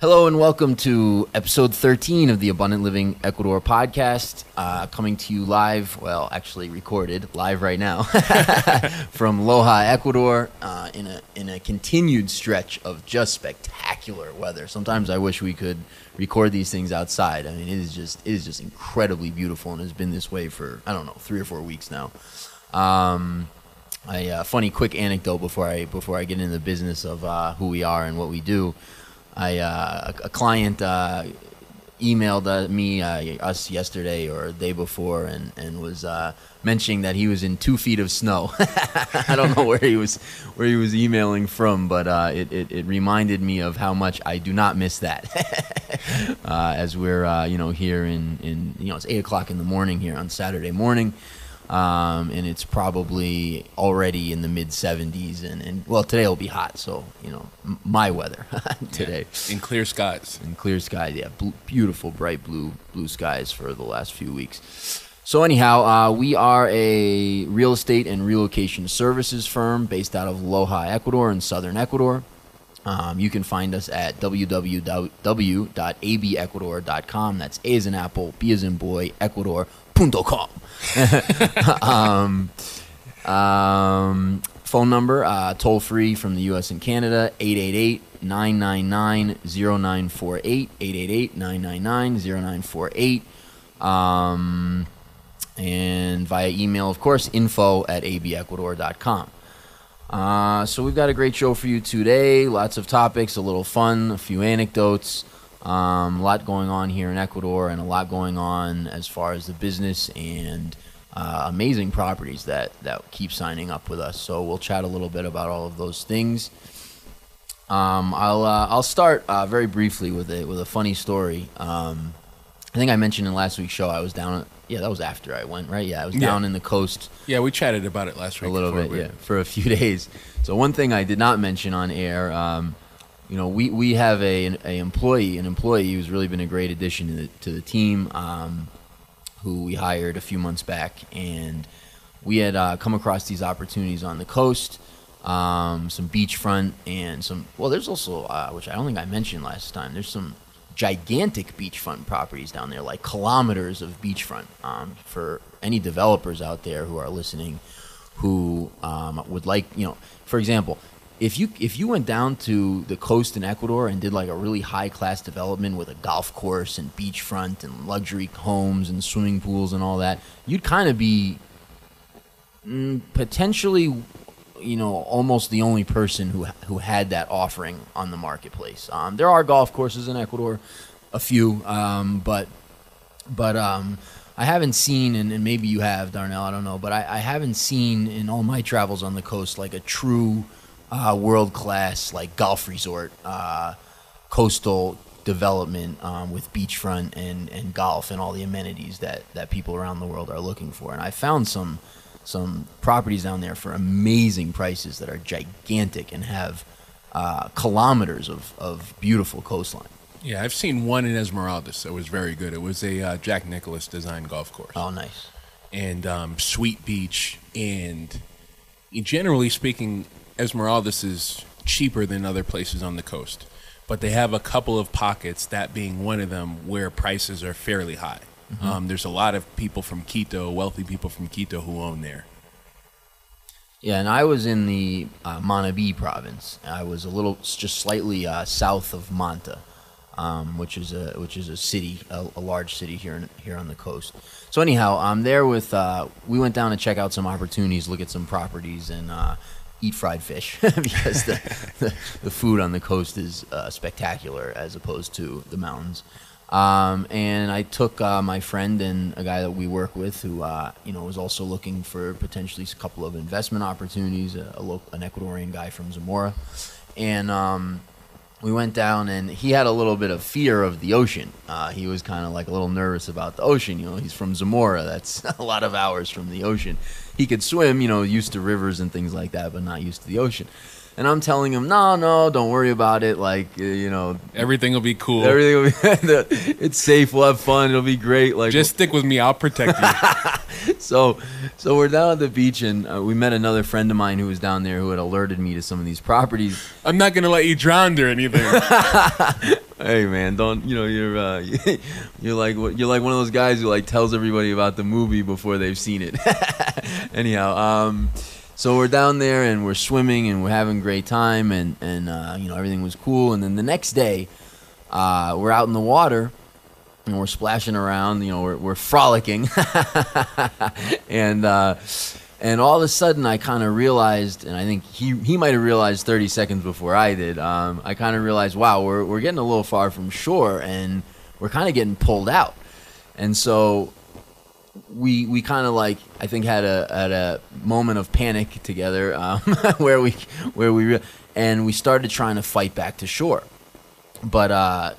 Hello and welcome to episode 13 of the Abundant Living Ecuador podcast, coming to you live, well, actually recorded live right now from Loja, Ecuador, in a continued stretch of just spectacular weather. Sometimes I wish we could record these things outside. I mean, it is just incredibly beautiful and has been this way for, 3 or 4 weeks now. A funny quick anecdote before I get into the business of who we are and what we do. A client emailed us yesterday or the day before and was mentioning that he was in 2 feet of snow. I don't know where he was emailing from, but it reminded me of how much I do not miss that. As we're here in it's 8 o'clock in the morning here on Saturday morning. And it's probably already in the mid-70s, and well, today will be hot, so, my weather today. In clear skies. Beautiful, bright blue skies for the last few weeks. So anyhow, we are a real estate and relocation services firm based out of Loja, Ecuador, in southern Ecuador. You can find us at www.abecuador.com. That's A as in apple, B as in boy, Ecuador.com. Phone number, toll free from the U.S. and Canada, 888-999-0948, 888-999-0948, and via email, of course, info@abecuador.com. So we've got a great show for you today. Lots of topics, a little fun, a few anecdotes, a lot going on here in Ecuador, and a lot going on as far as the business and amazing properties that keep signing up with us. So we'll chat a little bit about all of those things. I'll start very briefly with a funny story. I think I mentioned in last week's show I was down. That was after I went, right? Yeah, I was down in the coast. Yeah, we chatted about it last week. A little bit, for a few days. So one thing I did not mention on air, we have an employee who's really been a great addition to the team, who we hired a few months back, and we had come across these opportunities on the coast, some beachfront and some. Well, there's also which I don't think I mentioned last time. There's some gigantic beachfront properties down there, like kilometers of beachfront. For any developers out there who are listening, who would like, for example, if you went down to the coast in Ecuador and did like a really high class development with a golf course and beachfront and luxury homes and swimming pools and all that, you'd kind of be potentially, almost the only person who had that offering on the marketplace. There are golf courses in Ecuador, a few, but I haven't seen, and maybe you have, Darnell, I don't know, but I haven't seen in all my travels on the coast like a true world-class like golf resort, coastal development with beachfront and golf and all the amenities that people around the world are looking for. And I found some properties down there for amazing prices that are gigantic and have kilometers of beautiful coastline. Yeah, I've seen one in Esmeraldas that was very good. It was a Jack Nicklaus designed golf course. Oh, nice. And sweet beach. And generally speaking, Esmeraldas is cheaper than other places on the coast. But they have a couple of pockets, that being one of them, where prices are fairly high. Mm-hmm. There's a lot of people from Quito, wealthy people from Quito, who own there. Yeah, and I was in the Manabí province. I was just slightly south of Manta, which is a city, a large city here on the coast. So anyhow, I'm there with. We went down to check out some opportunities, look at some properties, and eat fried fish because the food on the coast is spectacular as opposed to the mountains. And I took my friend and a guy that we work with who, was also looking for potentially a couple of investment opportunities, an Ecuadorian guy from Zamora. And we went down, and he had a little bit of fear of the ocean. He was kind of like a little nervous about the ocean. He's from Zamora. That's a lot of hours from the ocean. He could swim, used to rivers and things like that, but not used to the ocean. And I'm telling him, no, don't worry about it. Like, everything will be cool. Everything will be, it's safe. We'll have fun. It'll be great. Like, just stick with me. I'll protect you. So we're down at the beach, and we met another friend of mine who was down there who had alerted me to some of these properties. I'm not going to let you drown or anything. Hey man, don't you're like one of those guys who like tells everybody about the movie before they've seen it. Anyhow, so we're down there and we're swimming and we're having a great time and everything was cool. And then the next day, we're out in the water and we're splashing around. We're frolicking, and all of a sudden I kind of realized, and I think he might have realized 30 seconds before I did. I kind of realized, wow, we're getting a little far from shore and we're kind of getting pulled out. And so we kind of like, I think had a moment of panic together, where we started trying to fight back to shore, but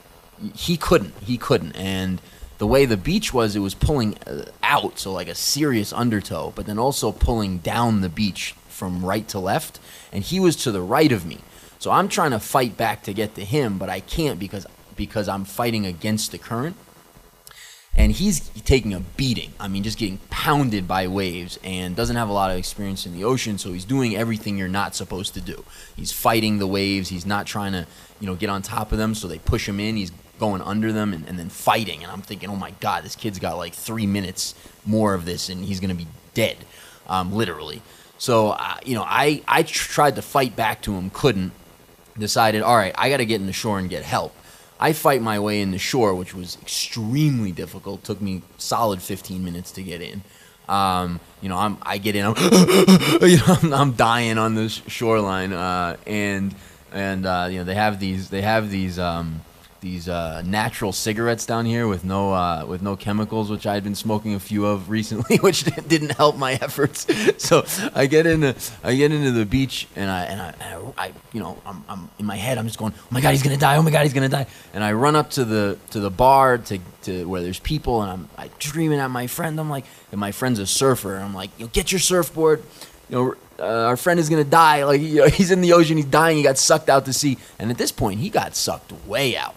he couldn't, and the way the beach was, it was pulling out, so like a serious undertow, but then also pulling down the beach from right to left, and he was to the right of me. So I'm trying to fight back to get to him, but I can't because I'm fighting against the current. And he's taking a beating. I mean, just getting pounded by waves and doesn't have a lot of experience in the ocean, so he's doing everything you're not supposed to do. He's fighting the waves. He's not trying to, get on top of them, so they push him in. He's going under them and then fighting. And I'm thinking, oh, my God, this kid's got like 3 minutes more of this, and he's going to be dead, literally. So, I tried to fight back to him, couldn't. Decided, all right, I got to get in the shore and get help. I fight my way in the shore, which was extremely difficult. Took me solid 15 minutes to get in. I get in. I'm dying on the shoreline, and they have these natural cigarettes down here with no chemicals, which I had been smoking a few of recently, which didn't help my efforts. So I get into the beach, and I'm in my head, I'm just going, oh my God, he's gonna die! Oh my God, he's gonna die! And I run up to the bar to where there's people, and I'm screaming at my friend. I'm like, and my friend's a surfer, and I'm like, get your surfboard. Our friend is gonna die. Like, he's in the ocean, he's dying. He got sucked out to sea, and at this point, he got sucked way out.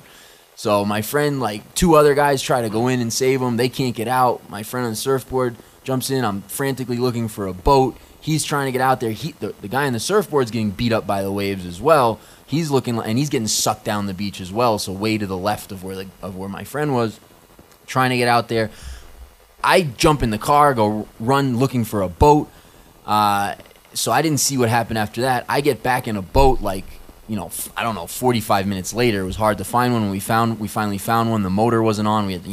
So my friend, like 2 other guys, try to go in and save him. They can't get out. My friend on the surfboard jumps in. I'm frantically looking for a boat. He's trying to get out there. The guy on the surfboard's getting beat up by the waves as well. He's looking, and he's getting sucked down the beach as well. So way to the left of where my friend was, trying to get out there. I jump in the car, go run looking for a boat. So I didn't see what happened after that. I get back in a boat like, I don't know, 45 minutes later. It was hard to find one. When we finally found one. The motor wasn't on. We had,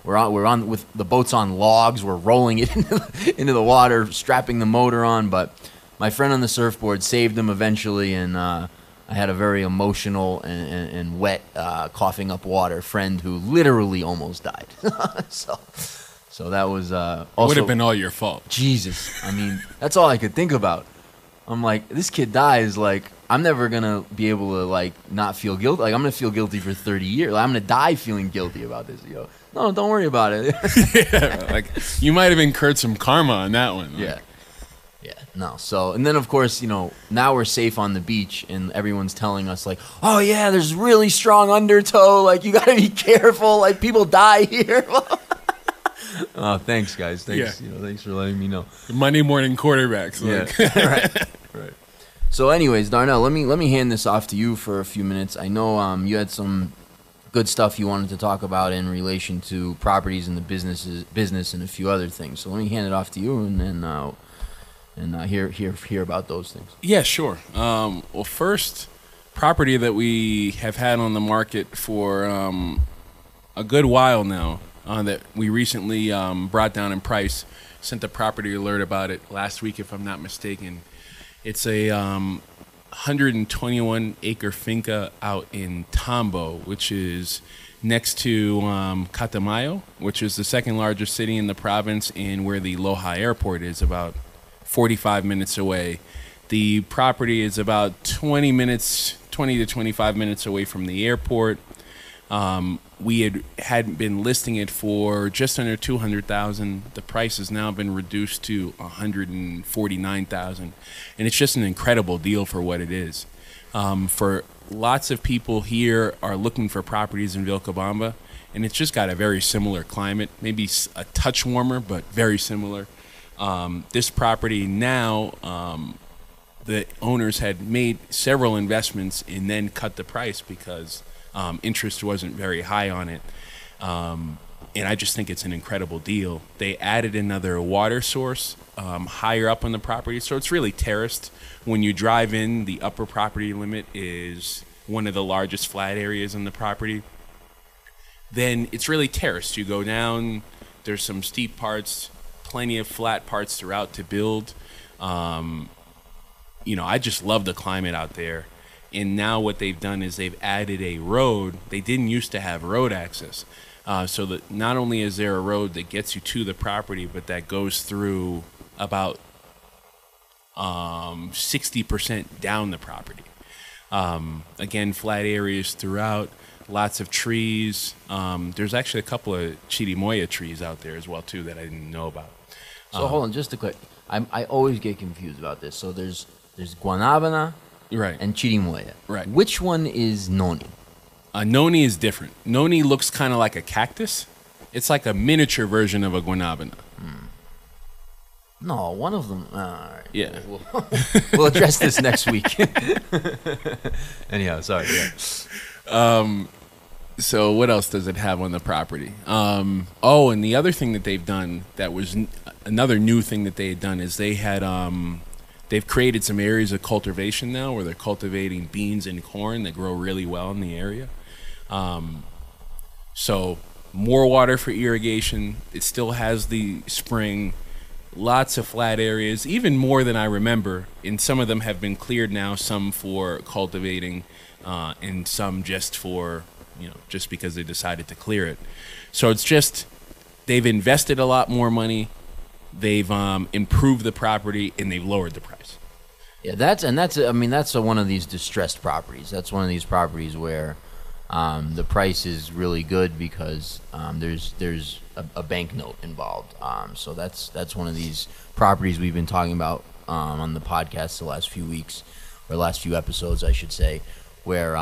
we're on with the boat's on logs. We're rolling it into the water, strapping the motor on. But my friend on the surfboard saved him eventually, and I had a very emotional and wet, coughing up water friend who literally almost died. So that was also, would have been all your fault. Jesus, I mean, that's all I could think about. I'm like, this kid dies, like, I'm never gonna be able to like not feel guilty. Like, I'm gonna feel guilty for 30 years. Like, I'm gonna die feeling guilty about this. No, don't worry about it. Yeah, like you might have incurred some karma on that one. Like. Yeah. No. So, and then of course, now we're safe on the beach, and everyone's telling us like, oh yeah, there's really strong undertow. Like, you gotta be careful. Like, people die here. Oh, thanks, guys. Thanks. Yeah. Thanks for letting me know. Monday morning quarterbacks. Like. Yeah. Right. So, anyways, Darnell, let me hand this off to you for a few minutes. I know you had some good stuff you wanted to talk about in relation to properties and the business and a few other things. So let me hand it off to you, and then hear about those things. Yeah, sure. Well, first, property that we have had on the market for a good while now. That we recently brought down in price. Sent a property alert about it last week, if I'm not mistaken. It's a 121-acre finca out in Tambo, which is next to Catamayo, which is the second largest city in the province, and where the Loja Airport is, about 45 minutes away. The property is about 20 to 25 minutes away from the airport. We had been listing it for just under $200,000. The price has now been reduced to $149,000, and it's just an incredible deal for what it is. For lots of people here are looking for properties in Vilcabamba, and it's just got a very similar climate, maybe a touch warmer, but very similar. This property now, the owners had made several investments and then cut the price because Interest wasn't very high on it. And I just think it's an incredible deal. They added another water source higher up on the property, so it's really terraced. When you drive in, the upper property limit is one of the largest flat areas on the property. Then it's really terraced. You go down, there's some steep parts, plenty of flat parts throughout to build. You know, I just love the climate out there. And now what they've done is they've added a road. They didn't used to have road access. So that not only is there a road that gets you to the property, but that goes through about 60% down the property. Again, flat areas throughout, lots of trees. There's actually a couple of chirimoya trees out there as well, too, that I didn't know about. So hold on, just a quick. I always get confused about this. So there's guanabana Right. and chirimoya. Right. Which one is noni? Noni is different. Noni looks kind of like a cactus. It's like a miniature version of a guanabana. No, one of them. All right. Yeah. We'll address this next week. Anyhow, sorry. Yeah. So what else does it have on the property? Oh, and the other thing that they've done that was another new thing that they had done is they had they've created some areas of cultivation now where they're cultivating beans and corn that grow really well in the area. So more water for irrigation. It still has the spring. Lots of flat areas, even more than I remember. And some of them have been cleared now, some for cultivating, and some just for, you know, just because they decided to clear it. So it's just, they've invested a lot more money, they've improved the property, and they've lowered the price. Yeah, that's one of these distressed properties. That's one of these properties where the price is really good because there's a banknote involved. So that's one of these properties we've been talking about on the podcast the last few weeks, or last few episodes, I should say, where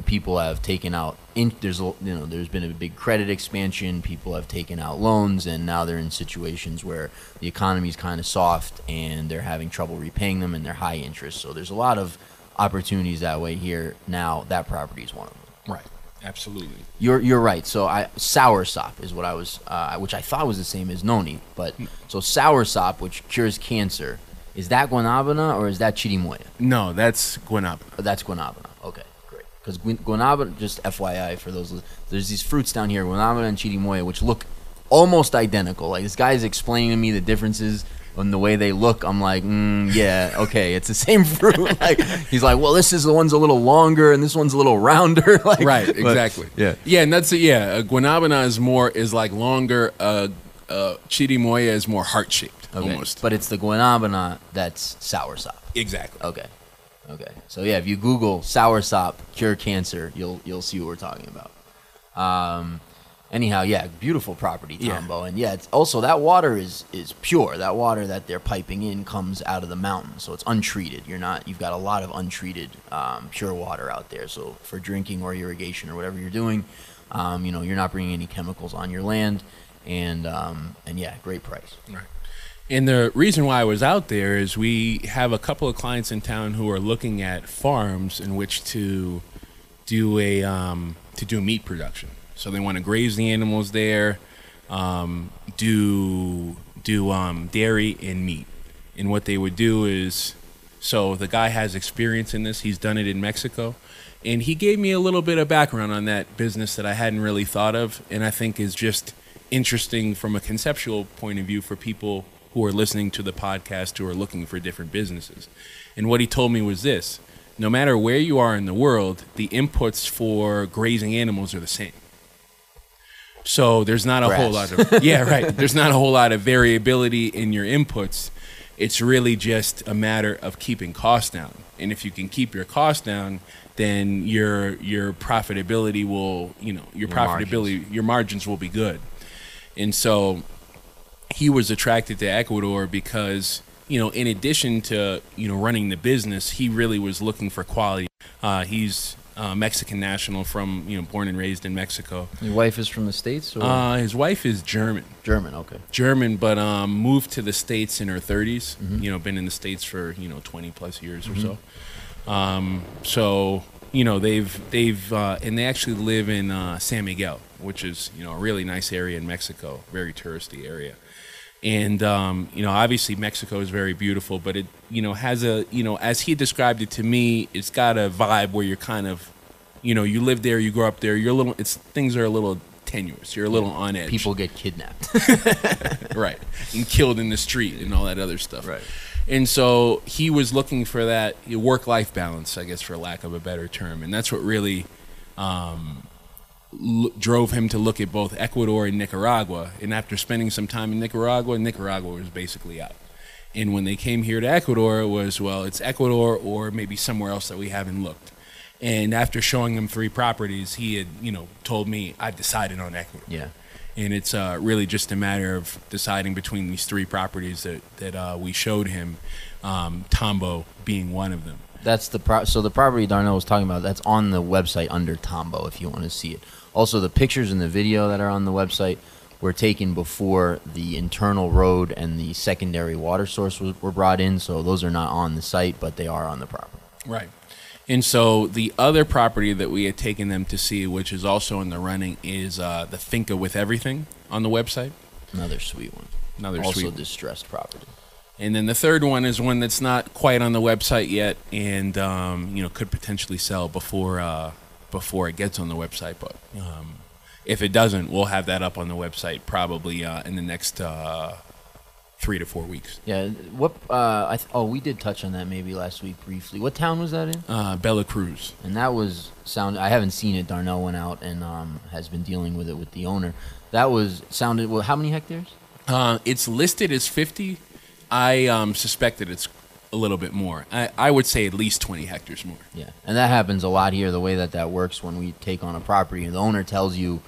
people have taken out. There's been a big credit expansion. People have taken out loans, and now they're in situations where the economy's kind of soft and they're having trouble repaying them, and they're high interest. So there's a lot of opportunities that way here. Now that property is one of them. Right. Absolutely. You're right. So soursop is what I was, which I thought was the same as noni. But so soursop, which cures cancer, is that guanabana or is that chirimoya? No, that's guanabana. Oh, that's guanabana. Okay, great. Because guanabana, just FYI for those, there's these fruits down here, guanabana and chirimoya, which look almost identical. Like this guy's explaining to me the differences on the way they look. I'm like, yeah, okay, it's the same fruit. Like he's like, well, this is the one's a little longer and this one's a little rounder. Like, right, exactly. Yeah, and that's it. Yeah, guanabana is like longer. Chirimoya is more heart shaped, almost. But it's the guanabana that's soursop. Exactly. Okay. So yeah, if you Google soursop cure cancer, you'll see what we're talking about. Anyhow, yeah, beautiful property, Tombo. Yeah. And yeah, it's also that water is pure. That water that they're piping in comes out of the mountain, so it's untreated. You've got a lot of untreated pure water out there. So for drinking or irrigation or whatever you're doing, you're not bringing any chemicals on your land, and yeah, great price. Right. And the reason why I was out there is we have a couple of clients in town who are looking at farms in which to do meat production. So they want to graze the animals there, do dairy and meat. And what they would do is, so the guy has experience in this. He's done it in Mexico. And he gave me a little bit of background on that business that I hadn't really thought of, and I think is just interesting from a conceptual point of view for people who are listening to the podcast who are looking for different businesses. And what he told me was this: no matter where you are in the world, the inputs for grazing animals are the same. So there's not a whole lot of there's not a whole lot of variability in your inputs. It's really just a matter of keeping costs down. And if you can keep your costs down, then your profitability will, your margins will be good. And so he was attracted to Ecuador because, in addition to, running the business, he really was looking for quality. He's Mexican national from, born and raised in Mexico. Your wife is from the States? Or? His wife is German. German, okay. German, but moved to the States in her 30s. Been in the States for, 20 plus years or so. So and they actually live in San Miguel, which is a really nice area in Mexico, very touristy area. And obviously Mexico is very beautiful, but it has a as he described it to me, it's got a vibe where you're kind of you live there, you grow up there, things are a little tenuous, you're a little on edge. People get kidnapped, right, and killed in the street and all that other stuff, right. And so he was looking for that work-life balance, I guess, for lack of a better term. And that's what really drove him to look at both Ecuador and Nicaragua. And after spending some time in Nicaragua was basically out. And when they came here to Ecuador, it was, well, it's Ecuador or maybe somewhere else that we haven't looked. And after showing him 3 properties, he had, told me, I've decided on Ecuador. Yeah. And it's really just a matter of deciding between these 3 properties that we showed him, Tambo being one of them. That's so the property Darnell was talking about, that's on the website under Tambo if you want to see it. Also, the pictures in the video that are on the website were taken before the internal road and the secondary water source were brought in, so those are not on the site, but they are on the property. Right. And so the other property that we had taken them to see, which is also in the running, is the Finca with Everything on the website. Another sweet one. Also distressed property. And then the third one is one that's not quite on the website yet, and could potentially sell before it gets on the website. But if it doesn't, we'll have that up on the website probably in the next 3 to 4 weeks. Yeah. What? We did touch on that maybe last week briefly. What town was that in? Bella Cruz. And that was I haven't seen it. Darnell went out and has been dealing with it with the owner. That sounded. Well, how many hectares? It's listed as 50. I suspect that it's a little bit more. I would say at least 20 hectares more. Yeah, and that happens a lot here. The way that works when we take on a property, the owner tells you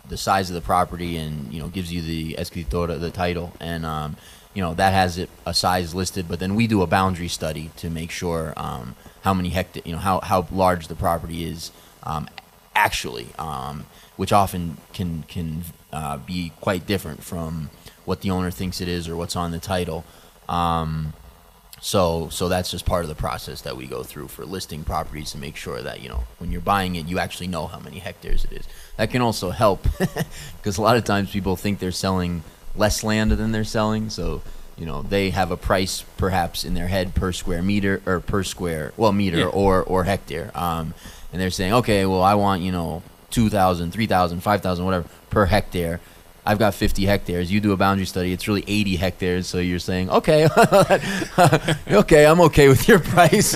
the size of the property and gives you the escritura, the title, and that has a size listed. But then we do a boundary study to make sure how many hectares, how large the property is actually, which often can be quite different from what the owner thinks it is or what's on the title. So that's just part of the process that we go through for listing properties to make sure that, when you're buying it, you actually know how many hectares it is. That can also help because a lot of times people think they're selling less land than they're selling. So, they have a price perhaps in their head per square meter or meter yeah. or hectare. And they're saying, okay, well, I want, 2,000, 3,000, 5,000, whatever per hectare. I've got 50 hectares. You do a boundary study. It's really 80 hectares. So you're saying, okay, okay, I'm okay with your price.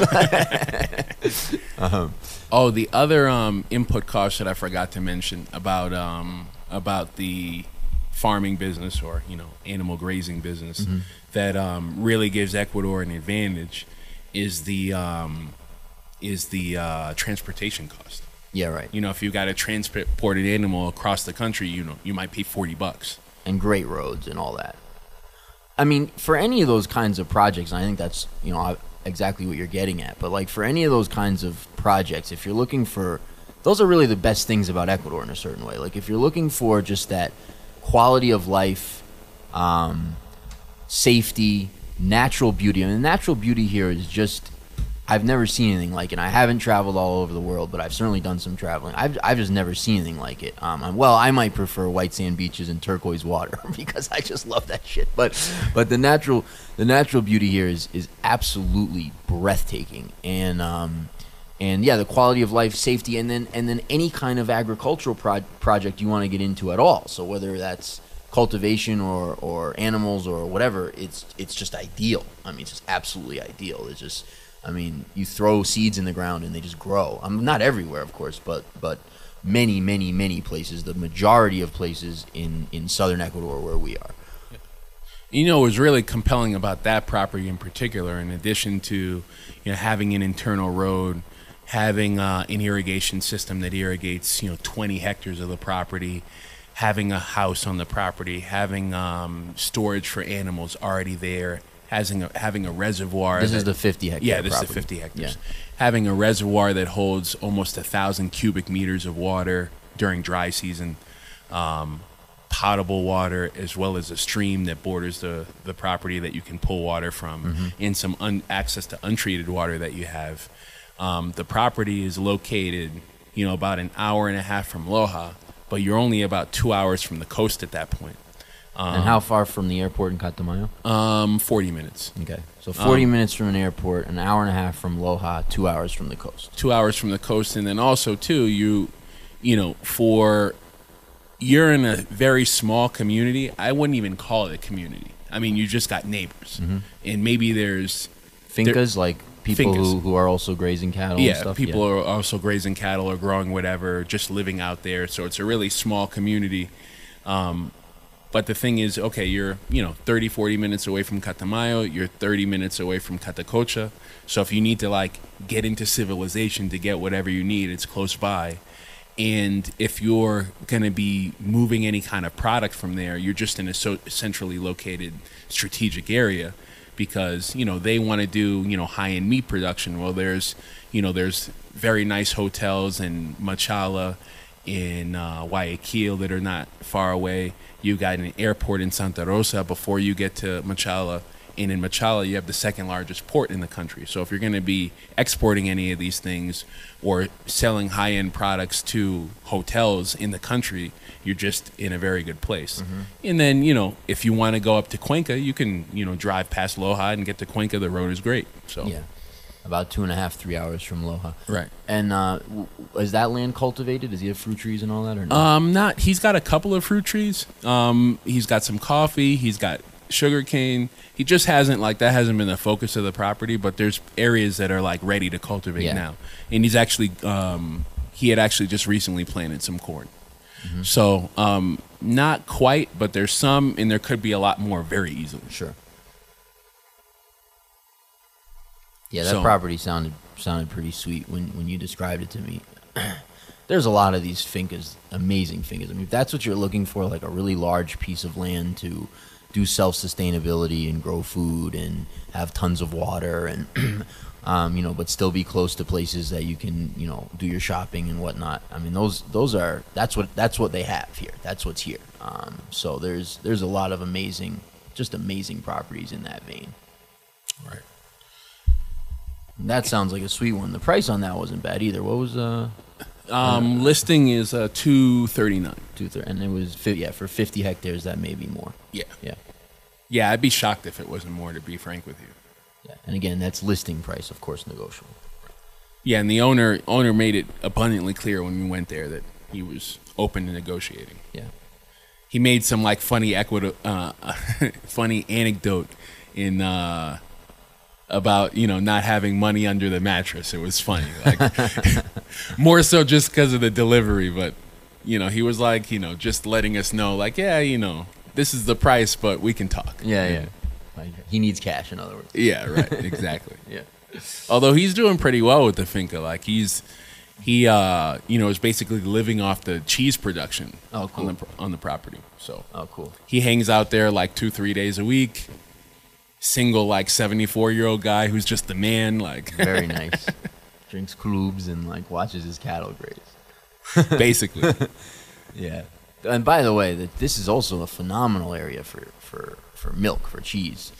Oh, the other input cost that I forgot to mention about the farming business or animal grazing business mm-hmm. that really gives Ecuador an advantage is the transportation cost. Yeah, right. If you've got to transport an animal across the country, you might pay $40. And great roads and all that. I mean, for any of those kinds of projects, and I think that's, exactly what you're getting at, but like for any of those kinds of projects, if you're looking for, those are really the best things about Ecuador in a certain way. Like if you're looking for just that quality of life, safety, natural beauty. I mean, the natural beauty here is just, I've never seen anything like it. I haven't traveled all over the world, but I've certainly done some traveling. I've just never seen anything like it. I might prefer white sand beaches and turquoise water because I just love that shit. But the natural beauty here is absolutely breathtaking, and yeah, the quality of life, safety, and then any kind of agricultural project you want to get into at all. So whether that's cultivation or animals or whatever, it's just ideal. I mean, it's just absolutely ideal. It's just. I mean, you throw seeds in the ground and they just grow. Not everywhere, of course, but many, many, many places, the majority of places in southern Ecuador where we are. What was really compelling about that property in particular, in addition to having an internal road, having an irrigation system that irrigates 20 hectares of the property, having a house on the property, having storage for animals already there, having a reservoir. This is the 50 hectare. Yeah, this property. is the 50 hectares. Yeah. Having a reservoir that holds almost 1,000 cubic meters of water during dry season, potable water, as well as a stream that borders the property that you can pull water from, mm-hmm. and some access to untreated water that you have. The property is located, about an hour and a half from Loja, but you're only about 2 hours from the coast at that point. And how far from the airport in Catamayo? 40 minutes. Okay. So 40 minutes from an airport, an hour and a half from Loja, 2 hours from the coast. 2 hours from the coast. And then also, too, you're in a very small community. I wouldn't even call it a community. I mean, you just got neighbors. Mm-hmm. And maybe there's... Fincas, like people Fincas. who are also grazing cattle and stuff? People are also grazing cattle or growing whatever, just living out there. So it's a really small community. But the thing is, okay, you're, 30, 40 minutes away from Catamayo. You're 30 minutes away from Catacocha. So if you need to, get into civilization to get whatever you need, it's close by. And if you're going to be moving any kind of product from there, you're just in a centrally located strategic area because, they want to do, high-end meat production. Well, there's very nice hotels in Machala, in Guayaquil that are not far away. You got an airport in Santa Rosa before you get to Machala. And in Machala, you have the second largest port in the country. So if you're going to be exporting any of these things or selling high-end products to hotels in the country, you're just in a very good place. Mm-hmm. And then, if you want to go up to Cuenca, you can, drive past Loja and get to Cuenca. The road is great. So yeah, about 2.5, 3 hours from Loja. Right. And is that land cultivated? Does he have fruit trees and all that, or no? Not. He's got a couple of fruit trees. He's got some coffee. He's got sugar cane. He just hasn't been the focus of the property, but there's areas that are ready to cultivate now. And he's actually he had actually just recently planted some corn. Mm-hmm. So not quite, but there's some, and there could be a lot more very easily. Sure. Yeah, that property sounded pretty sweet when you described it to me. There's a lot of these fincas, amazing fincas. I mean, if that's what you're looking for, like a really large piece of land to do self-sustainability and grow food and have tons of water and but still be close to places that you can do your shopping and whatnot. I mean, that's what they have here. That's what's here. So there's a lot of amazing properties in that vein. Right. That sounds like a sweet one. The price on that wasn't bad either. What was listing is $239. And it was for 50 hectares. That may be more. Yeah. I'd be shocked if it wasn't more, to be frank with you. Yeah, and again, that's listing price, of course, negotiable. Yeah, and the owner made it abundantly clear when we went there that he was open to negotiating. Yeah, he made some funny funny anecdote in about not having money under the mattress. It was funny, more so just because of the delivery, but he was just letting us know this is the price, but we can talk. Yeah. He needs cash, in other words. Yeah, right. Exactly. Yeah. Although he's doing pretty well with the finca, he is basically living off the cheese production. Oh, cool. on the property. So. Oh, cool. He hangs out there 2-3 days a week. Single 74-year-old guy who's just the man. Very nice. Drinks clubs and watches his cattle graze. Basically. Yeah. And by the way, this is also a phenomenal area for milk, for cheese.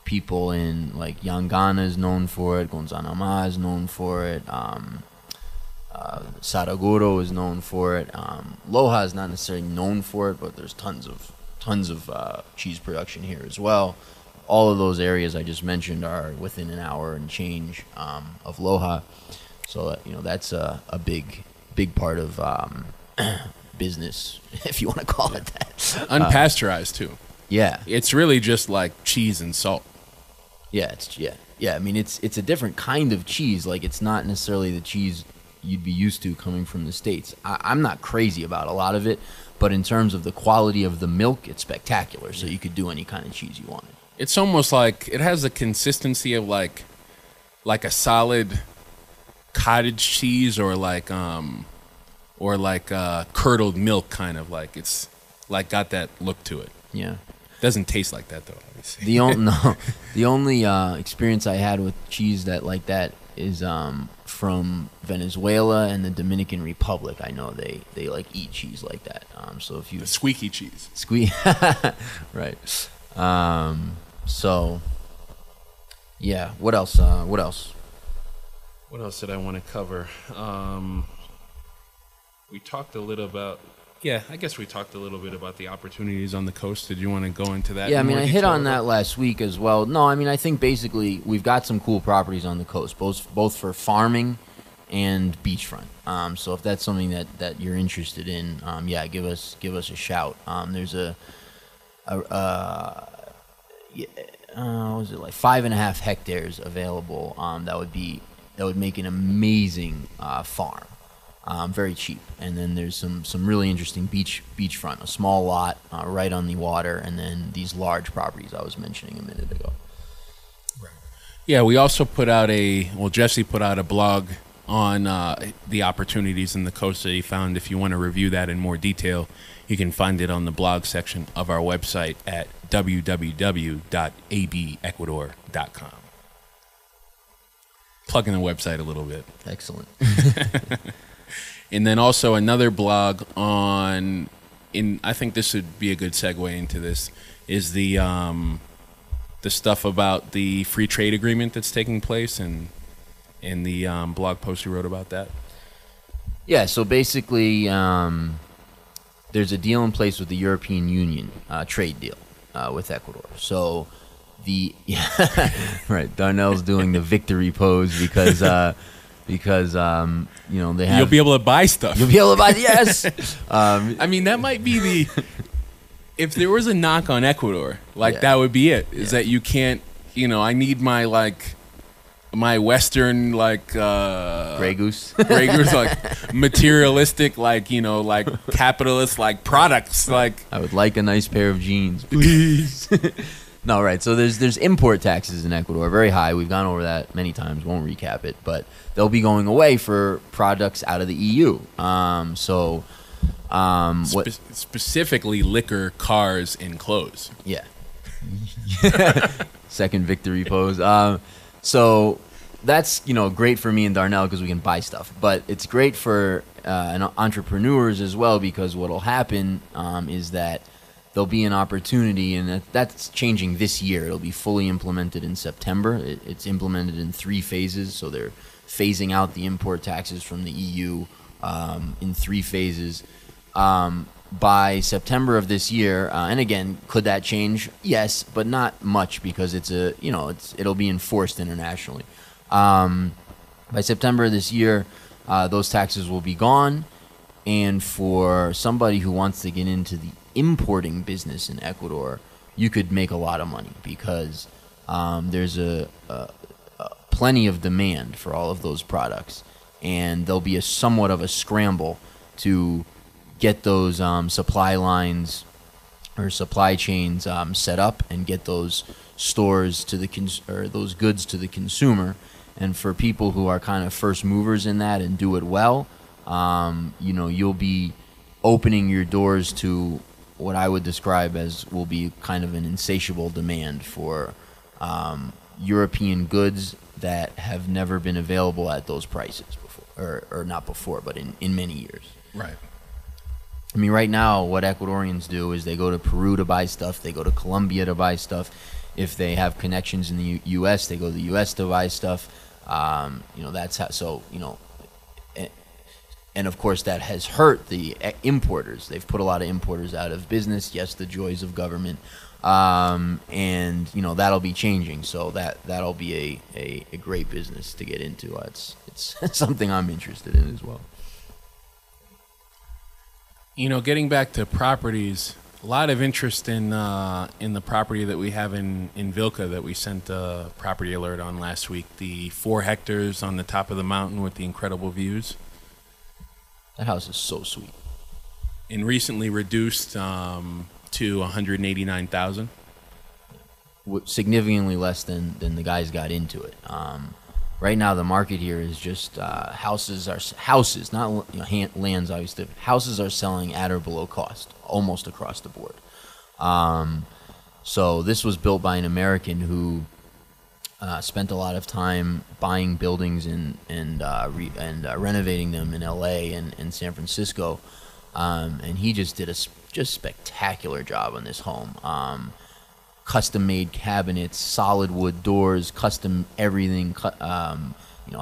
People in Yangana is known for it. Gonzanama is known for it. Saraguro is known for it. Loja is not necessarily known for it, but there's tons of cheese production here as well. All of those areas I just mentioned are within an hour and change of Loja. So that's a big part of business, if you want to call it that. Unpasteurized too. Yeah, it's really just cheese and salt. Yeah, I mean, it's a different kind of cheese. It's not necessarily the cheese you'd be used to coming from the States. I'm not crazy about a lot of it, but in terms of the quality of the milk, it's spectacular. So you could do any kind of cheese you wanted. It's almost it has the consistency of like a solid cottage cheese or curdled milk, kind of it's got that look to it. Yeah. Doesn't taste like that though, obviously. The only experience I had with cheese that is from Venezuela and the Dominican Republic. I know they eat cheese like that. So if you the squeaky cheese, right. So yeah, what else? What else did I want to cover? We talked a little about. Yeah, I guess we talked a little bit about the opportunities on the coast. Did you want to go into that? Yeah, I in mean, more I hit detail on about that last week as well. No, I mean, I think basically we've got some cool properties on the coast, both for farming and beachfront. So if that's something that you're interested in, yeah, give us a shout. There's what was it, like 5.5 hectares available? That would make an amazing farm. Very cheap, and then there's some really interesting beachfront, a small lot right on the water, and then these large properties I was mentioning a minute ago. Right. Yeah, we also put out Jesse put out a blog on the opportunities in the coast that he found. If you want to review that in more detail, you can find it on the blog section of our website at www.abecuador.com. Plugging the website a little bit. Excellent. And then also another blog I think this would be a good segue into this, is the stuff about the free trade agreement that's taking place, and the blog post you wrote about that. Yeah, so basically there's a deal in place with the European Union, trade deal with Ecuador. So right, Darnell's doing the victory pose because they have. You'll be able to buy stuff. You'll be able to buy, yes. I mean, that might be if there was a knock on Ecuador, that would be it. Is that you can't, I need my Western Grey Goose, materialistic, capitalist products. I would like a nice pair of jeans, please. No, right. So there's import taxes in Ecuador, very high. We've gone over that many times. Won't recap it, but they'll be going away for products out of the EU. Specifically liquor, cars, and clothes. Yeah. Second victory pose. So that's great for me and Darnell because we can buy stuff, but it's great for entrepreneurs as well, because what'll happen is that there'll be an opportunity, and that's changing this year. It'll be fully implemented in September. It's implemented in 3 phases, so they're phasing out the import taxes from the EU in 3 phases. By September of this year, and again, could that change? Yes, but not much, because it'll be enforced internationally. By September of this year, those taxes will be gone, and for somebody who wants to get into the importing business in Ecuador, you could make a lot of money, because there's a plenty of demand for all of those products, and there'll be somewhat of a scramble to get those supply lines or supply chains set up and get those stores to those goods to the consumer. And for people who are kind of first movers in that and do it well, you'll be opening your doors to what I would describe as will be kind of an insatiable demand for European goods that have never been available at those prices before, or not before, but in many years. Right. I mean, right now, what Ecuadorians do is they go to Peru to buy stuff. They go to Colombia to buy stuff. If they have connections in the U.S., they go to the U.S. to buy stuff. That's how. So, and of course, that has hurt the importers. They've put a lot of importers out of business. Yes, the joys of government, and that'll be changing. So that'll be a great business to get into. It's something I'm interested in as well. Getting back to properties, a lot of interest in the property that we have in Vilca that we sent a property alert on last week. The 4 hectares on the top of the mountain with the incredible views. That house is so sweet. And recently reduced to $189,000. Significantly less than the guys got into it. Right now, the market here is just houses, not lands. Obviously, houses are selling at or below cost, almost across the board. So this was built by an American who spent a lot of time buying buildings and renovating them in L.A. and San Francisco, and he just did a spectacular job on this home. Custom-made cabinets, solid wood doors, custom everything,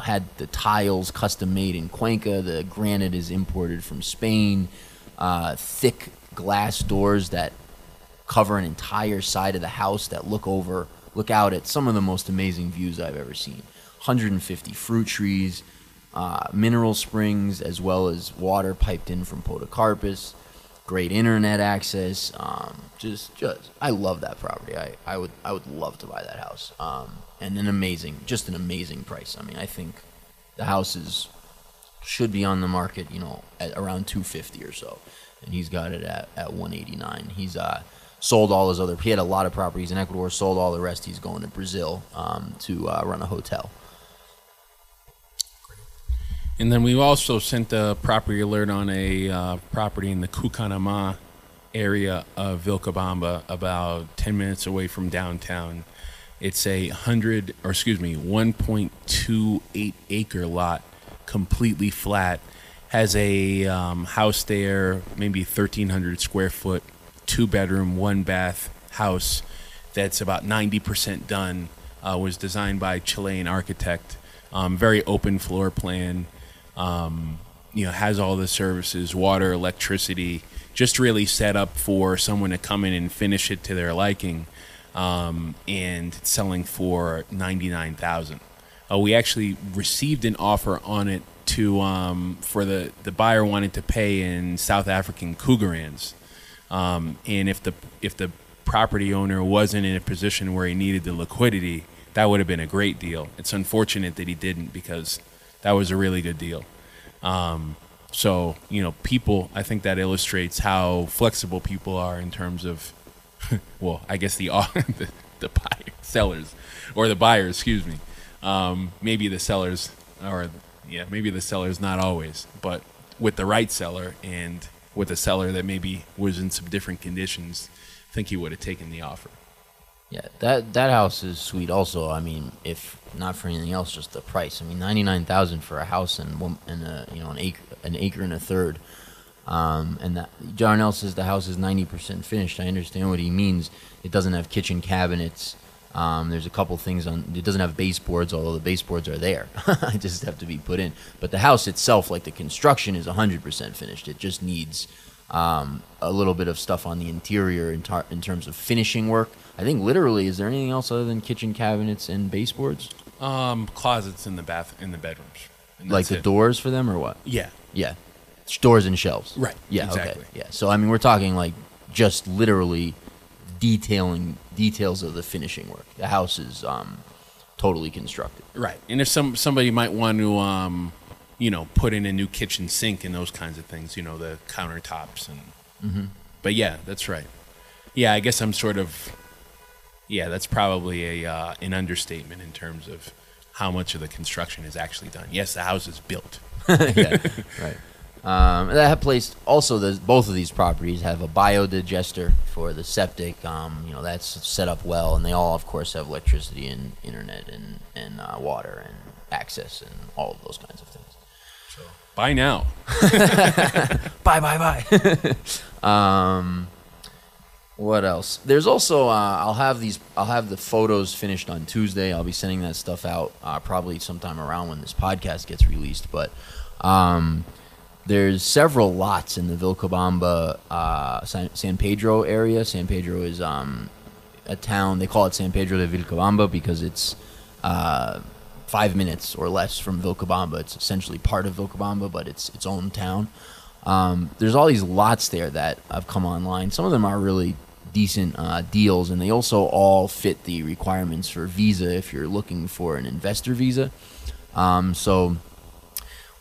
had the tiles custom made in Cuenca. The granite is imported from Spain. Thick glass doors that cover an entire side of the house that look out at some of the most amazing views I've ever seen. 150 fruit trees, mineral springs, as well as water piped in from Podocarpus. Great internet access. Just I love that property. I would love to buy that house. And an amazing price. I mean, I think the houses should be on the market, at around 250 or so, and he's got it at 189. He's sold all his other. He had a lot of properties in Ecuador. Sold all the rest. He's going to Brazil to run a hotel. And then we also sent a property alert on a property in the Cucanama area of Vilcabamba, about 10 minutes away from downtown. It's a 1.28 acre lot, completely flat. Has a house there, maybe 1,300 square foot, 2-bedroom, 1-bath house that's about 90% done. Was designed by a Chilean architect. Very open floor plan. Has all the services, water, electricity, just really set up for someone to come in and finish it to their liking, and it's selling for $99,000. We actually received an offer on it for the buyer wanted to pay in South African Cougarans, and if the property owner wasn't in a position where he needed the liquidity, that would have been a great deal. It's unfortunate that he didn't, because that was a really good deal. So, people, I think that illustrates how flexible people are in terms of, well, I guess the sellers, or the buyers, excuse me. Maybe the sellers, maybe the sellers not always, but with the right seller and with a seller that maybe was in some different conditions, I think he would have taken the offer. Yeah, that house is sweet. Also, I mean, if not for anything else, just the price. I mean, $99,000 for a house and an acre and a third. And that Darnell says the house is 90% finished. I understand what he means. It doesn't have kitchen cabinets. There's a couple things it doesn't have baseboards, although the baseboards are there. It just have to be put in. But the house itself, like the construction, is 100% finished. It just needs a little bit of stuff on the interior in terms of finishing work. I think literally, is there anything else other than kitchen cabinets and baseboards? Closets in the bedrooms. Like the doors for them, or what? Yeah. Yeah. Doors and shelves. Right. Yeah, exactly. Okay. Yeah. So, I mean, we're talking like just literally details of the finishing work. The house is totally constructed. Right. And if somebody might want to, put in a new kitchen sink and those kinds of things, the countertops and. Mm-hmm. But yeah, that's right. Yeah, I guess I'm sort of. Yeah, that's probably an understatement in terms of how much of the construction is actually done. Yes, the house is built. Yeah, right. That place also, both of these properties have a biodigester for the septic. That's set up well, and they all, of course, have electricity and internet and water and access and all of those kinds of things. So, buy now. Bye. What else? There's also I'll have the photos finished on Tuesday. I'll be sending that stuff out probably sometime around when this podcast gets released. But there's several lots in the Vilcabamba San Pedro area. San Pedro is a town. They call it San Pedro de Vilcabamba because it's 5 minutes or less from Vilcabamba. It's essentially part of Vilcabamba, but it's its own town. There's all these lots there that have come online. Some of them are really decent deals, and they also all fit the requirements for visa if you're looking for an investor visa. So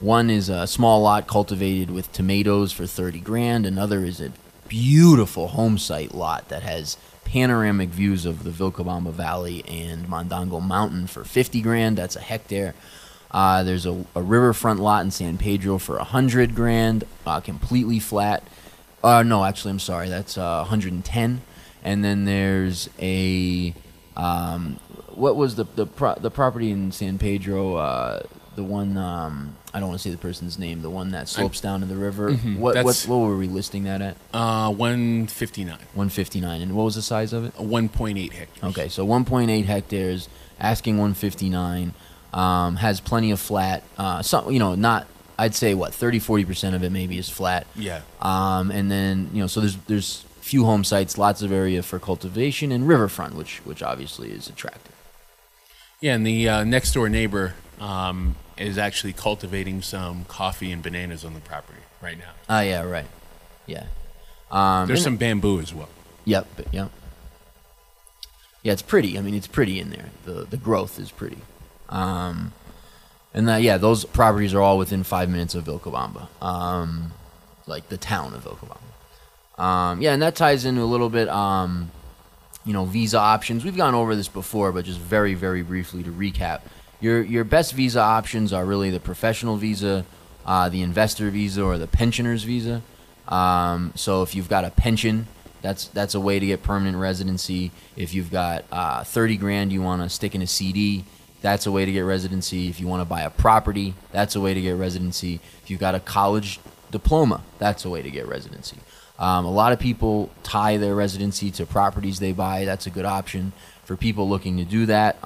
one is a small lot cultivated with tomatoes for $30,000. Another is a beautiful home site lot that has panoramic views of the Vilcabamba Valley and Mondongo Mountain for $50,000. That's a hectare. There's a riverfront lot in San Pedro for $100,000, completely flat. No, actually, I'm sorry, that's $110,000. And then there's a what was the property in San Pedro? The one I don't want to say the person's name. The one that slopes down to the river. Mm-hmm. What were we listing that at? 159. 159. And what was the size of it? 1.8 hectares. Okay, so 1.8 hectares. Asking 159. has plenty of flat. Some, not, I'd say 30-40% of it maybe is flat. Yeah. And then so there's few home sites, lots of area for cultivation, and riverfront, which obviously is attractive. Yeah, and the next door neighbor is actually cultivating some coffee and bananas on the property right now. Oh, yeah, right. Yeah. There's some bamboo as well. Yep. Yeah, it's pretty. I mean, it's pretty in there. The growth is pretty. And those properties are all within 5 minutes of Vilcabamba, like the town of Vilcabamba. And that ties into a little bit, visa options. We've gone over this before, but just very, very briefly to recap. Your best visa options are really the professional visa, the investor visa, or the pensioner's visa. So if you've got a pension, that's a way to get permanent residency. If you've got $30,000 you want to stick in a CD, that's a way to get residency. If you want to buy a property, that's a way to get residency. If you've got a college diploma, that's a way to get residency. A lot of people tie their residency to properties they buy. That's a good option for people looking to do that.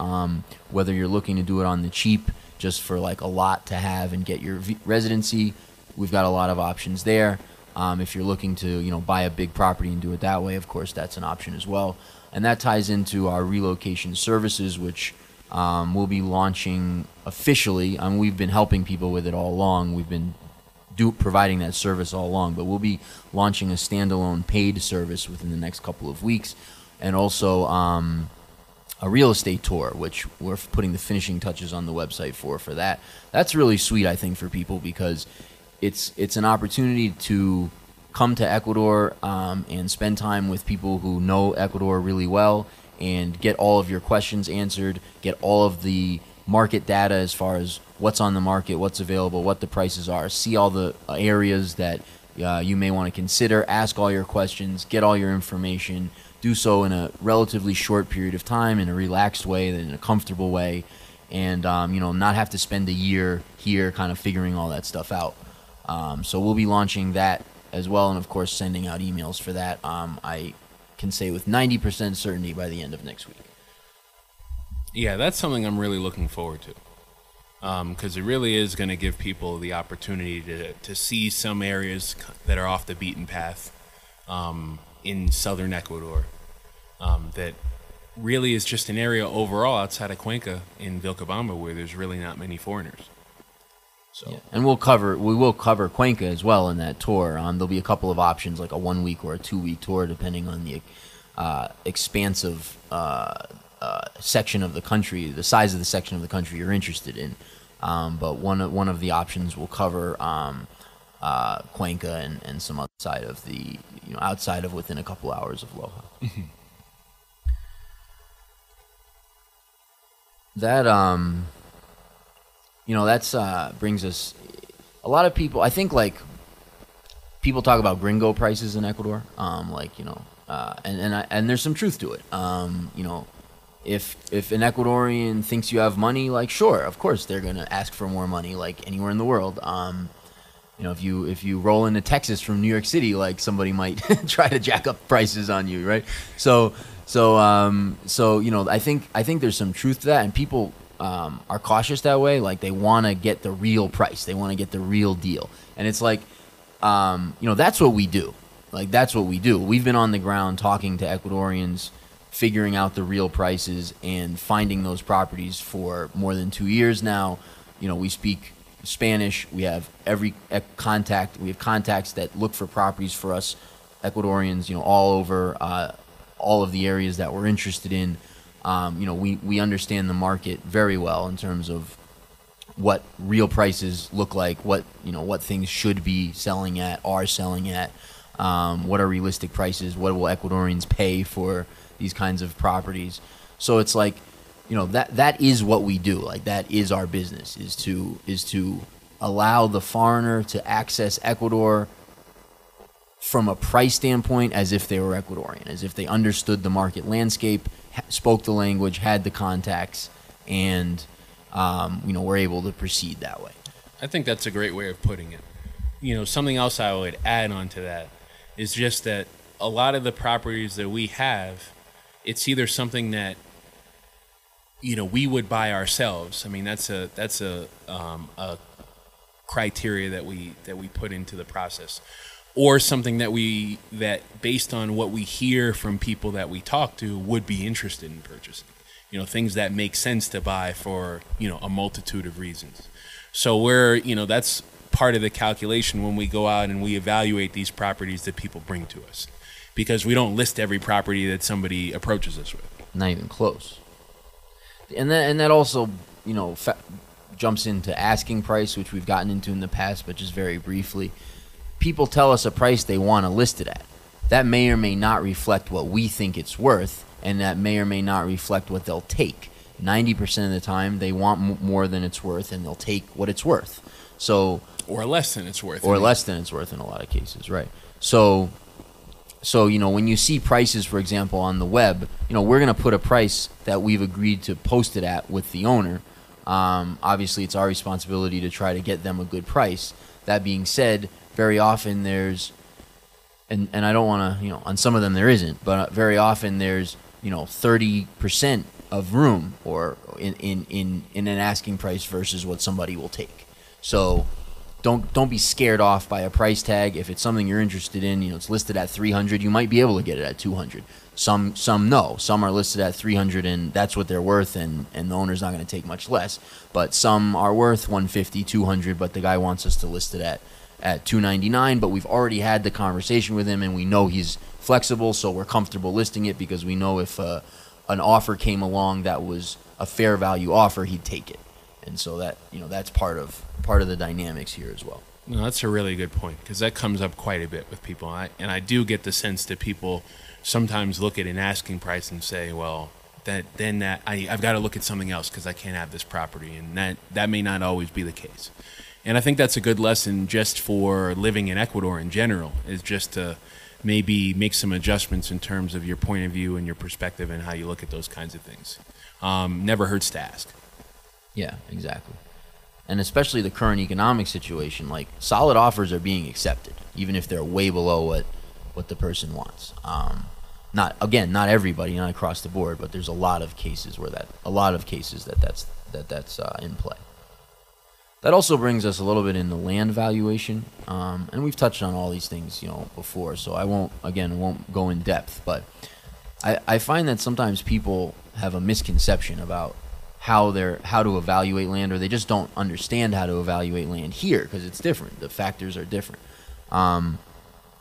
Whether you're looking to do it on the cheap, just for like a lot to have and get your residency, we've got a lot of options there. If you're looking to buy a big property and do it that way, of course, that's an option as well. And that ties into our relocation services, which we'll be launching officially. We've been helping people with it all along. We've been providing that service all along, but we'll be launching a standalone paid service within the next couple of weeks, and also a real estate tour, which we're putting the finishing touches on the website for that. That's really sweet, I think, for people, because it's an opportunity to come to Ecuador and spend time with people who know Ecuador really well and get all of your questions answered, get all of the market data as far as what's on the market, what's available, what the prices are, see all the areas that you may want to consider, ask all your questions, get all your information, do so in a relatively short period of time, in a relaxed way, in a comfortable way, and not have to spend a year here kind of figuring all that stuff out. So we'll be launching that as well, and of course sending out emails for that. I can say with 90% certainty by the end of next week. Yeah, that's something I'm really looking forward to, because it really is going to give people the opportunity to see some areas that are off the beaten path in southern Ecuador, that really is just an area overall outside of Cuenca in Vilcabamba where there's really not many foreigners. So. Yeah. And we will cover Cuenca as well in that tour. There'll be a couple of options, like a 1 week or a 2 week tour, depending on the expansive section of the country, the size of the section of the country you're interested in. But one of the options will cover Cuenca and some outside of the outside of within a couple hours of Loja. That that's brings us a lot of people. I think like people talk about gringo prices in Ecuador, and there's some truth to it. If an Ecuadorian thinks you have money, like sure, of course they're gonna ask for more money, like anywhere in the world. If you roll into Texas from New York City, like somebody might try to jack up prices on you, right? So I think there's some truth to that, and people are cautious that way. Like they want to get the real price, they want to get the real deal, and it's like that's what we do. Like that's what we do. We've been on the ground talking to Ecuadorians, figuring out the real prices and finding those properties for more than 2 years now. We speak Spanish. We have every contact. We have contacts that look for properties for us, Ecuadorians, all over all of the areas that we're interested in. We understand the market very well in terms of what real prices look like, what things should be selling at, are selling at, what are realistic prices, what will Ecuadorians pay for these kinds of properties. So it's like, that is what we do. Like that is our business, is to allow the foreigner to access Ecuador from a price standpoint as if they were Ecuadorian, as if they understood the market landscape, spoke the language, had the contacts, and were able to proceed that way. I think that's a great way of putting it. Something else I would add on to that is just that a lot of the properties that we have, it's either something that we would buy ourselves. I mean, that's a criteria that we put into the process, or something that based on what we hear from people that we talk to would be interested in purchasing. Things that make sense to buy for a multitude of reasons. So that's part of the calculation when we go out and we evaluate these properties that people bring to us, because we don't list every property that somebody approaches us with. Not even close. And that also, jumps into asking price, which we've gotten into in the past, but just very briefly. People tell us a price they want to list it at. That may or may not reflect what we think it's worth, and that may or may not reflect what they'll take. 90% of the time, they want more than it's worth, and they'll take what it's worth. So, or less than it's worth. Or less than it's worth in a lot of cases, right? So when you see prices, for example, on the web, we're going to put a price that we've agreed to post it at with the owner. Obviously, it's our responsibility to try to get them a good price. That being said, very often there's, and I don't want to, on some of them there isn't, but very often there's, 30% of room or in an asking price versus what somebody will take. So don't be scared off by a price tag. If it's something you're interested in, it's listed at 300, you might be able to get it at 200. Some no. Some are listed at 300 and that's what they're worth, and the owner's not going to take much less. But some are worth 150, 200, but the guy wants us to list it at 299, but we've already had the conversation with him and we know he's flexible, so we're comfortable listing it because we know if an offer came along that was a fair value offer, he'd take it. And so that, that's part of the dynamics here as well. No, that's a really good point, because that comes up quite a bit with people. And I do get the sense that people sometimes look at an asking price and say, well, I've got to look at something else because I can't have this property. And that may not always be the case. And I think that's a good lesson just for living in Ecuador in general, is just to maybe make some adjustments in terms of your point of view and your perspective and how you look at those kinds of things. Never hurts to ask. Yeah, exactly. And especially the current economic situation, like solid offers are being accepted, even if they're way below what the person wants. Not everybody, not across the board, but there's a lot of cases that's in play. That also brings us a little bit into land valuation, and we've touched on all these things, before, so I won't go in depth. But I find that sometimes people have a misconception about how to evaluate land, or they just don't understand how to evaluate land here because it's different. The factors are different.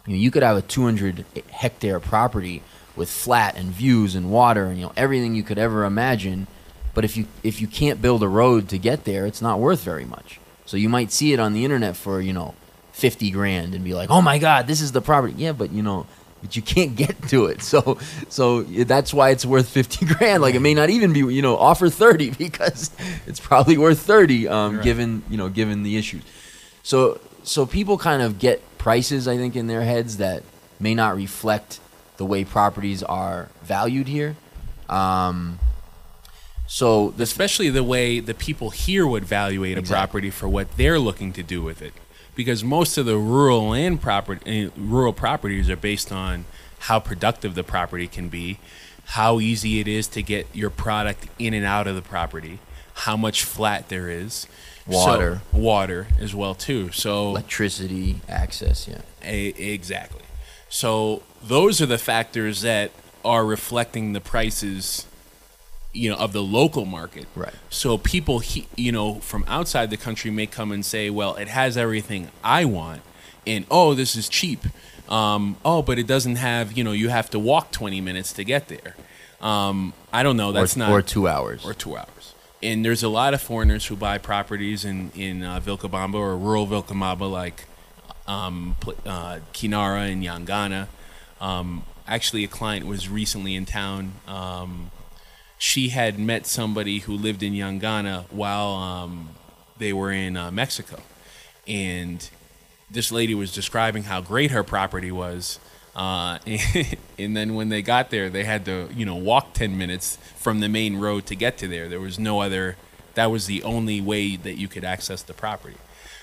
You could have a 200 hectare property with flat and views and water and everything you could ever imagine. But if you can't build a road to get there, it's not worth very much. So you might see it on the internet for, $50,000 and be like, oh my God, this is the property. Yeah, but you can't get to it. So that's why it's worth $50,000. Like it may not even be, offer 30 because it's probably worth 30, right. given the issues. So people kind of get prices, I think, in their heads that may not reflect the way properties are valued here. So especially the way the people here would evaluate a property for what they're looking to do with it, because most of the rural properties are based on how productive the property can be, how easy it is to get your product in and out of the property, how much flat there is, water as well too. So electricity, access, yeah, exactly. So those are the factors that are reflecting the prices of the local market. Right. So people, from outside the country may come and say, well, it has everything I want, and this is cheap. But it doesn't have, you have to walk 20 minutes to get there. I don't know. Or 2 hours. Or 2 hours. And there's a lot of foreigners who buy properties in Vilcabamba or rural Vilcabamba, like Kinara and Yangana. Actually, a client was recently in town. She had met somebody who lived in Yangana while they were in Mexico. And this lady was describing how great her property was. And then when they got there, they had to, walk 10 minutes from the main road to get to there. There was no other, that was the only way that you could access the property.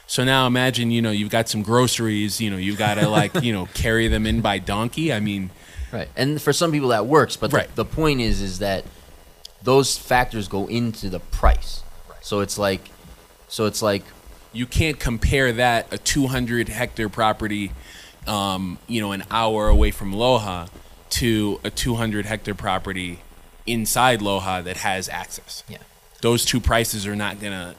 So now imagine, you've got some groceries, you've got to carry them in by donkey. I mean. Right. And for some people that works. But right. The point is that those factors go into the price. So it's like you can't compare that a 200 hectare property, an hour away from Loja, to a 200 hectare property inside Loja that has access. Yeah. Those two prices are not gonna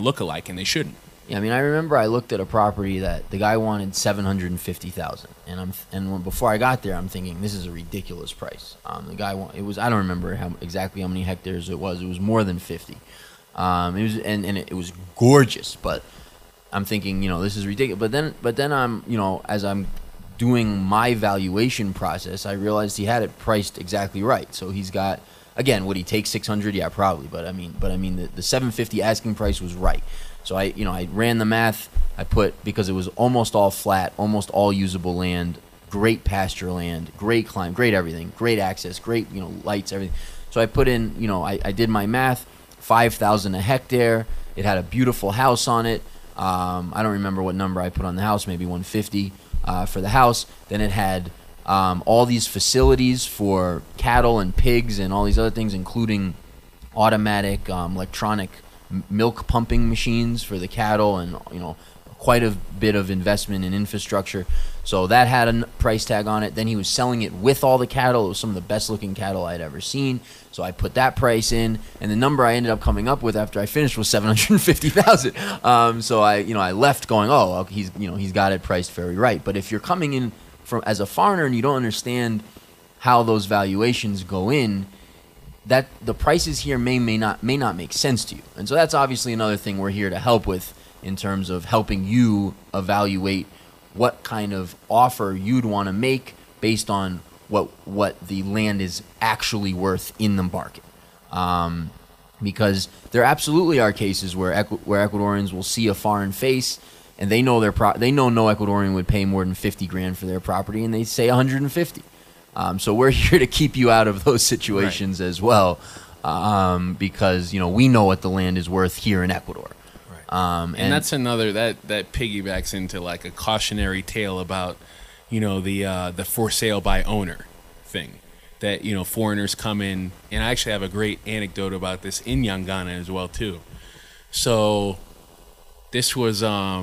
look alike, and they shouldn't. Yeah, I mean, I remember I looked at a property that the guy wanted $750,000, before I got there, I'm thinking this is a ridiculous price. The guy I don't remember exactly how many hectares it was. It was more than 50. It was gorgeous, but I'm thinking, this is ridiculous. But then I'm, as I'm doing my valuation process, I realized he had it priced exactly right. So he's got, again, would he take 600? Yeah, probably. But I mean, the 750 asking price was right. So I ran the math. Because it was almost all flat, almost all usable land, great pasture land, great climb, great everything, great access, great, lights, everything. So I put in, I did my math, $5,000 a hectare. It had a beautiful house on it. I don't remember what number I put on the house, maybe 150 for the house. Then it had all these facilities for cattle and pigs and all these other things, including automatic electronic milk pumping machines for the cattle, and quite a bit of investment in infrastructure. So that had a price tag on it. Then he was selling it with all the cattle. It was some of the best looking cattle I'd ever seen. So I put that price in, and the number I ended up coming up with after I finished was $750,000. So I left going, he's got it priced very right. But if you're coming in as a foreigner and you don't understand how those valuations go in, that the prices here may not make sense to you. And so that's obviously another thing we're here to help with, in terms of helping you evaluate what kind of offer you'd want to make based on what the land is actually worth in the market. Because there absolutely are cases where Ecuadorians will see a foreign face and they know they know no Ecuadorian would pay more than $50,000 for their property, and they say 150. So we're here to keep you out of those situations as well, because we know what the land is worth here in Ecuador. And that's another that piggybacks into like a cautionary tale about the for sale by owner thing, that foreigners come in. And I actually have a great anecdote about this in Yangana as well too. So this was I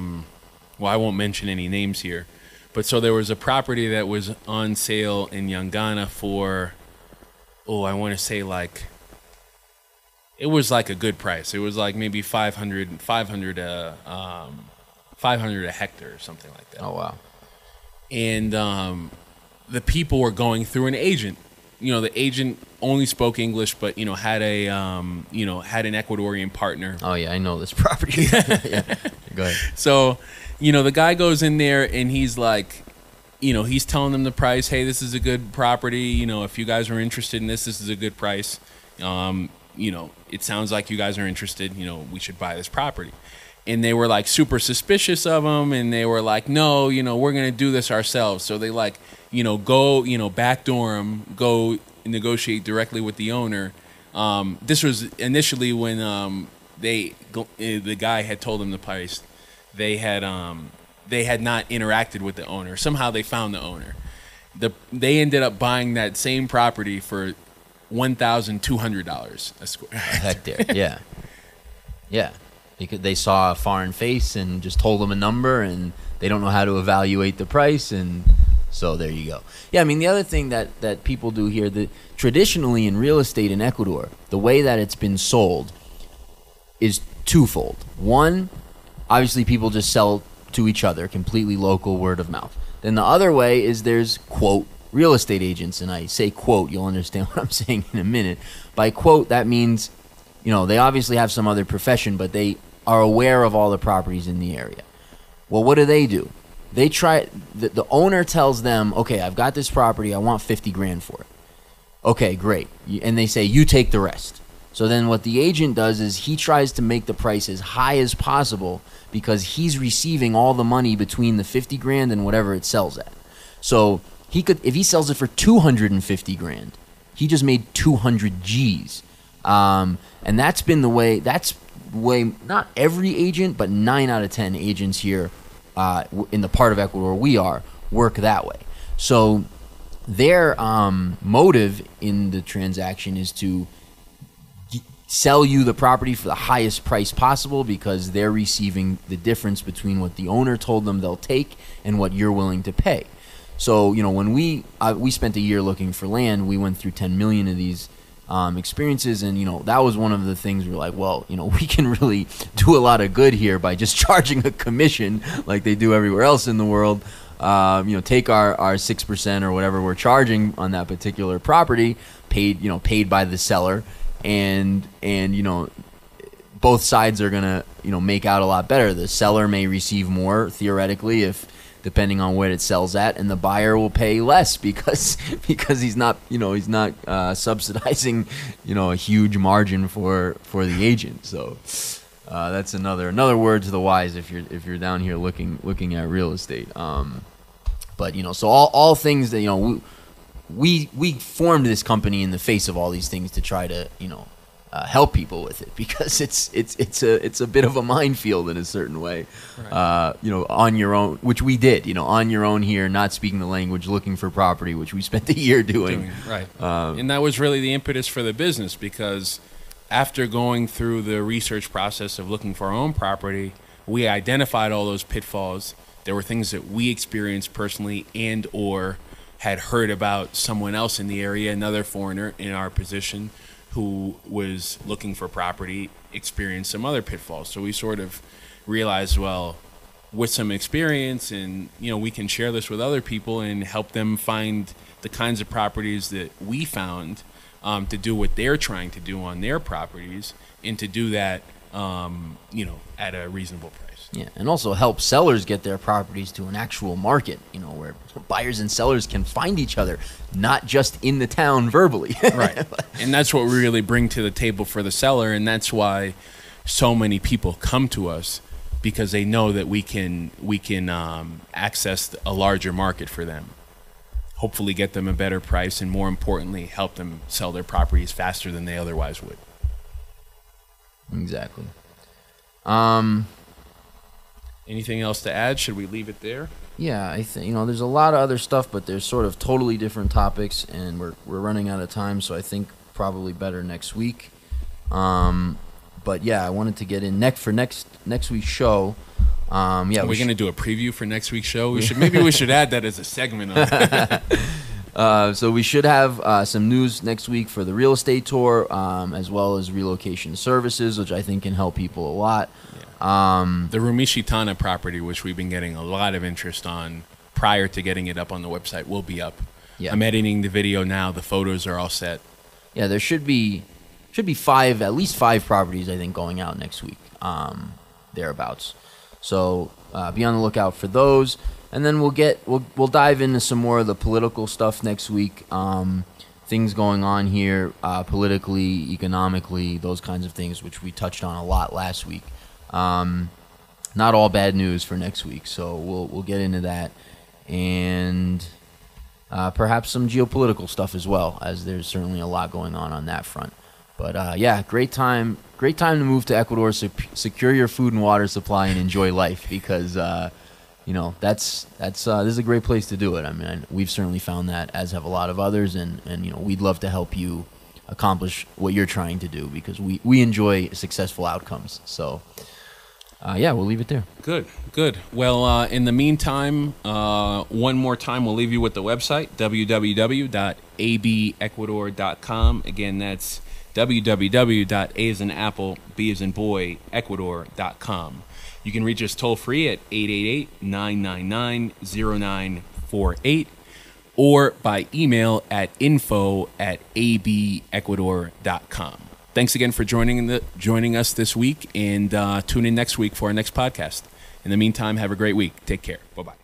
won't mention any names here, but so there was a property that was on sale in Yangana for I want to say like, it was like a good price. It was like maybe 500 a hectare or something like that. Oh wow! And the people were going through an agent. The agent only spoke English, but had a had an Ecuadorian partner. Oh yeah, I know this property. Yeah, go ahead. So, the guy goes in there and he's like, he's telling them the price. Hey, this is a good property. If you guys are interested in this is a good price. It sounds like you guys are interested, we should buy this property. And they were like super suspicious of him, and they were like, no, we're going to do this ourselves. So they go, backdoor him, go negotiate directly with the owner. This was initially when the guy had told them the price. They had not interacted with the owner. Somehow they found the owner. They ended up buying that same property for $1,200 a square hectare. Yeah. Because they saw a foreign face and just told them a number, and they don't know how to evaluate the price, and so there you go. Yeah, I mean, the other thing that people do here, that traditionally in real estate in Ecuador, the way that it's been sold is twofold. One, obviously people just sell to each other, completely local, word of mouth. Then the other way is there's, quote, real estate agents, and I say quote, you'll understand what I'm saying in a minute. By quote, that means, they obviously have some other profession, but they are aware of all the properties in the area. Well, what do? They try, the owner tells them, okay, I've got this property, I want $50,000 for it. Okay, great. And they say, you take the rest. So then what the agent does is he tries to make the price as high as possible, because he's receiving all the money between the $50,000 and whatever it sells at. So if he sells it for $250,000, he just made 200 G's. And that's been the way, not every agent, but 9 out of 10 agents here in the part of Ecuador we work that way. So their motive in the transaction is to sell you the property for the highest price possible because they're receiving the difference between what the owner told them they'll take and what you're willing to pay. So, you know, when we spent a year looking for land, we went through 10 million of these experiences, and, you know, that was one of the things we're like, well, you know, we can really do a lot of good here by just charging a commission like they do everywhere else in the world. You know, take our 6% or whatever we're charging on that particular property, paid by the seller, and you know, both sides are gonna, you know, make out a lot better. The seller may receive more theoretically, if depending on what it sells at, and the buyer will pay less because he's not subsidizing, you know, a huge margin for the agent. So that's another word to the wise if you're down here looking at real estate. But, you know, so all things that, you know, we formed this company in the face of all these things to try to, you know, help people with it, because it's a bit of a minefield in a certain way. Right. You know, on your own, which we did, you know, on your own here, not speaking the language, looking for property, which we spent a year doing. Right. And that was really the impetus for the business, because after going through the research process of looking for our own property, we identified all those pitfalls. There were things that we experienced personally and or had heard about someone else in the area, another foreigner in our position, who was looking for property, experienced some other pitfalls. So we sort of realized, well, with some experience, and, you know, we can share this with other people and help them find the kinds of properties that we found, to do what they're trying to do on their properties, and to do that, you know, at a reasonable price. Yeah, and also help sellers get their properties to an actual market, you know, where buyers and sellers can find each other, not just in the town verbally. Right. And that's what we really bring to the table for the seller, and that's why so many people come to us, because they know that we can access a larger market for them. Hopefully get them a better price, and more importantly, help them sell their properties faster than they otherwise would. Exactly. Anything else to add? Should we leave it there? Yeah, I think, you know, there's a lot of other stuff, but there's sort of totally different topics, and we're running out of time, so I think probably better next week. But yeah, I wanted to get in next week's show. Yeah, are we going to do a preview for next week's show? Maybe we should add that as a segment on it. So we should have some news next week for the real estate tour, as well as relocation services, which I think can help people a lot. The Rumishitana property, which we've been getting a lot of interest on prior to getting it up on the website, will be up. Yeah. I'm editing the video now. The photos are all set. Yeah, there should be at least five properties, I think, going out next week, thereabouts. So be on the lookout for those, and then we'll dive into some more of the political stuff next week. Things going on here, politically, economically, those kinds of things, which we touched on a lot last week. Not all bad news for next week, so we'll get into that, and perhaps some geopolitical stuff as well, as there's certainly a lot going on that front. But yeah, great time to move to Ecuador, secure your food and water supply, and enjoy life, because you know, this is a great place to do it. I mean, we've certainly found that, as have a lot of others, and you know, we'd love to help you accomplish what you're trying to do, because we enjoy successful outcomes. So yeah, we'll leave it there. Good. Well, in the meantime, one more time, we'll leave you with the website, www.abecuador.com. Again, that's www.a as in apple, b as in boy, ecuador.com. You can reach us toll free at 888-999-0948, or by email at info@abecuador.com. Thanks again for joining us this week, and tune in next week for our next podcast. In the meantime, have a great week. Take care. Bye-bye.